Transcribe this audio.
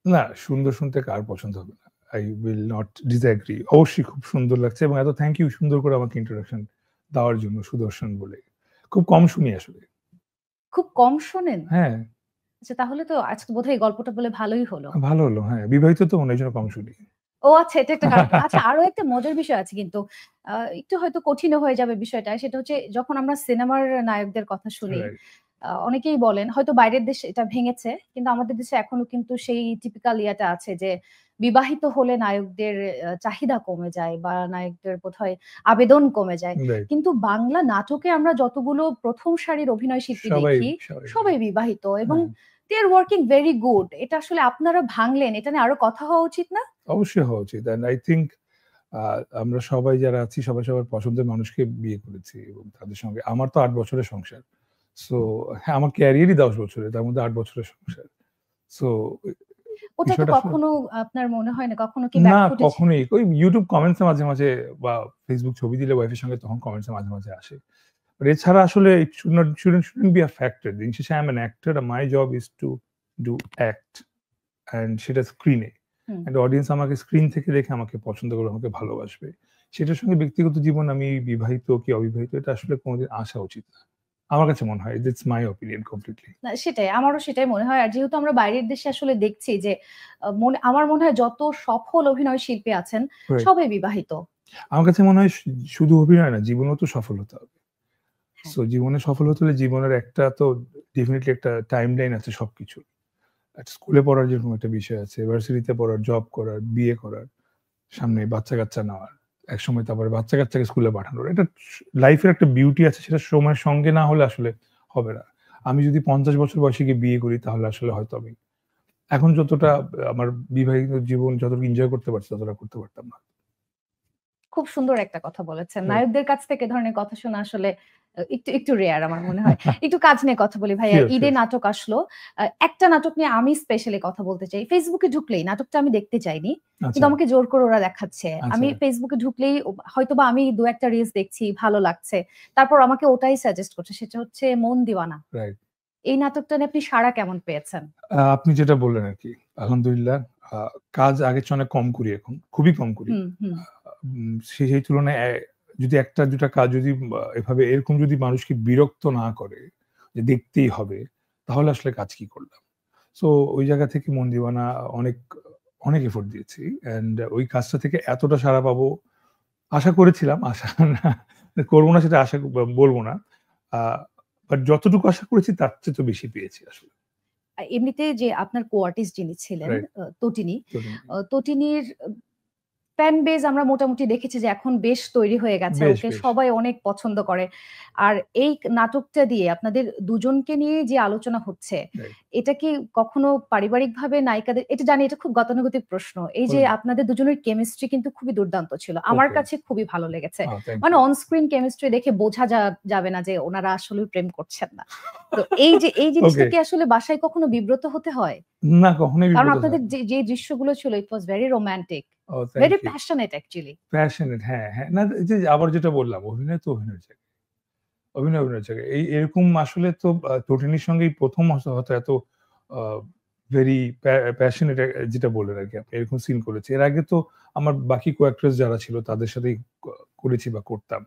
না, সুন্দর শুনতে কার পছন্দ হবে না? I will not disagree. অবশ্যই খুব সুন্দর লাগছে এবং এত থ্যাংক ইউ সুন্দর করে আমাকে ইন্ট্রোডাকশন দেওয়ার জন্য সুদর্শন বলে। খুব কম শুনি আসলে। খুব কম শোনেন? হ্যাঁ, আচ্ছা, তাহলে তো আজকে বোধহয় এই গল্পটা বলে ভালোই হলো। ভালো হলো। হ্যাঁ, বিবাহিত তো মনে হয় এইজন্য কম শুনি। ও আচ্ছা, এটা একটা কারণ। আচ্ছা, আরো একটা মজার বিষয় আছে কিন্তু। একটু হয়তো কঠিনও হয়ে যাবে বিষয়টা। সেটা হচ্ছে যখন আমরা সিনেমার নায়কদের কথা শুনি, রাইট, অনেকেই বলেন হয়তো বাইরের দেশে এটা ভেঙেছে। কিন্তু আমাদের দেশে এখনো কিন্তু সেই টিপিক্যাল ইয়েটা আছে যে বিবাহিত হলে নায়কদের চাহিদা কমে যায় বা নায়কদের বোধহয় আবেদন কমে যায়। রাইট। কিন্তু বাংলা নাটকে আমরা যতগুলো ১ম সারির অভিনয় শিল্পী সবাই, দেখি, সবাই। সবাই বিবাহিত এবং হ্যাঁ, দে আর ওয়ার্কিং ভেরি গুড। এটা আসলে আপনারা ভাঙলেন। এটা নিয়ে আরো কথা হওয়া উচিত না? অবশ্যই হওয়া উচিত। অ্যান্ড আই থিংক আ আমরা সবাই যারা আছি সবাই সবার পছন্দের মানুষকে বিয়ে করেছি এবং তাদের সঙ্গে আমার তো ৮ বছরের সংসার। সো হ্যাঁ, আমার ক্যারিয়ারই ১০ বছরের। তার মধ্যে ৮ বছরের সংসার। সো ওটা তো বিষয়টা আসলে কখনো আপনার মনে হয় না কখনো কি না ব্যাকফুটে কখনোই। ওই YouTube কমেন্টস এ মাঝে, মাঝে বা Facebook ছবি দিলে ওয়াইফের সঙ্গে তখন কমেন্টস এ মাঝে, মাঝে আসে। বাট এছাড়া আসলে it shouldn't be a factor. দিন শেষে I am an actor and my job is to do act and সেটা স্ক্রিনে। হুম। and অডিয়েন্স আমাকে স্ক্রিন থেকে দেখে আমাকে পছন্দ করবে, আমাকে ভালোবাসবে। সেটার সঙ্গে ব্যক্তিগত জীবন আমি বিবাহিত কি অবিবাহিত এটা আসলে কোনদিন আসা উচিত না। আমার কাছে মনে হয়। That's my opinion completely. না সেটাই। আমারও সেটাই মনে হয়। আর যেহেতু আমরা বাইরের দেশে আসলে দেখছি যে আমার মনে হয় যত সফল অভিনয় শিল্পী আছেন রাইট। সবাই বিবাহিত। আমার কাছে মনে হয় শুধু অভিনয় না, জীবনেও তো সফল হতে হবে। হ্যাঁ। সো জীবনে সফল হতে হলে জীবনের একটা তো ডেফিনিটলি একটা টাইমলাইন আছে সবকিছুর। একটা স্কুলে পড়ার যেরকম একটা বিষয় আছে, ভার্সিটিতে পড়ার, জব করার, বিয়ে করার, সামনে বাচ্চা-কাচ্চা নেওয়ার। একসময় তারপরে বাচ্চা-কাচ্চাকে স্কুলে পাঠানোর। এটা লাইফের একটা বিউটি আছে সেটা সময়ের সঙ্গে না হলে আসলে হবে না। আমি যদি ৫০ বছর বয়সে গিয়ে বিয়ে করি তাহলে আসলে হয়তো আমি এখন যতটা আমার বিবাহিত জীবন যতটুকু এনজয় করতে পারছি ততটা করতে পারতাম না। খুব সুন্দর একটা কথা বলেছেন। রাইট। নায়কদের কাছ থেকে এ ধরনের কথা শোনা আসলে একটু রেয়ার আমার মনে হয়। একটু কাজ নিয়ে কথা বলি ভাইয়া। সিওর, ঈদে সিওর। নাটক আসলো। একটা নাটক নিয়ে আমি স্পেশালি কথা বলতে চাই। Facebook এ ঢুকলেই নাটকটা আমি দেখতে চাইনি। কিন্তু আচ্ছা, আমাকে জোর করে ওরা দেখাচ্ছে। আচ্ছা। আমি Facebook এ ঢুকলেই হয়তোবা আমি ২-১ টা রিলস দেখছি, ভালো লাগছে। তারপর আমাকে ওটাই সাজেস্ট করছে। সেটা হচ্ছে 'মন দিওয়ানা।' রাইট। এই নাটকটা নিয়ে আপনি সাড়া কেমন পেয়েছেন? আপনি যেটা বললেন আরকি। আলহামদুলিল্লাহ আ কাজ আগের চেয়ে অনেক কম করি এখন। খুবই কম করি। হুম, হুম। আ সেই তুলনায় যদি ১ টা ২ টা কাজ যদি এভাবে এরকম যদি মানুষকে বিরক্ত না করে, যে দেখতেই হবে, তাহলে আসলে কাজ কি করলাম? সো ওই জায়গা থেকে মন দিওয়ানা অনেক, অনেক এফোর্ট দিয়েছি। অ্যান্ড ওই কাজটা থেকে এতটা সাড়া পাবো আশা করেছিলাম। আশা না করব না সেটা আশা বলব না। আ বাট যতটুকু আশা করেছি তার চেয়ে তো বেশি পেয়েছি আসলে। এমনিতে যে আপনার কো-আর্টিস্ট যিনি ছিলেন রাইট। তটিনী, তরুণ। তটিনীর ফ্যান বেজ আমরা মোটামুটি দেখেছি যে এখন বেশ তৈরি হয়ে গেছে। বেশ, ওকে বেশ। সবাই অনেক পছন্দ করে। আর এই নাটকটা দিয়ে আপনাদের দুজনকে নিয়ে যে আলোচনা হচ্ছে, রাইট। এটা কি কখনো পারিবারিকভাবে নায়িকাদের এটা জানি এটা খুব গতানুগতিক প্রশ্ন। এই যে বলুন। আপনাদের দুজনের কেমিস্ট্রি কিন্তু খুবই দুর্দান্ত ছিল। আমার ওকে। কাছে খুবই ভালো লেগেছে। থ্যাংক মানে ইউ। অন স্ক্রিন কেমিস্ট্রি দেখে বোঝা যাবে না যে ওনারা আসলেও প্রেম করছেন না। তো এই জিনিসটা ওকে। কি আসলে বাসায় কখনো বিব্রত হতে হয়? না কখনোই কারণ বিব্রত আপনাদের হয়নি। যে দৃশ্যগুলো ছিল it was very romantic, thank very you. Passionate actually. Passionate হ্যাঁ, হ্যাঁ। না এই যে আবার যেটা বললাম অভিনয় তো অভিনয়ের জায়গায়। অভিনয়ের জায়গায়। এরকম আসলে তো তটিনীর সঙ্গেই ১ম হয়তো এত আ ভেরি প্যাশনেট যেটা বললেন আরকি আপনি এরকম সিন করেছি। এর আগে তো আমার বাকি কো অ্যাক্ট্রেস যারা ছিল তাদের সাথেই ক করেছি বা করতাম।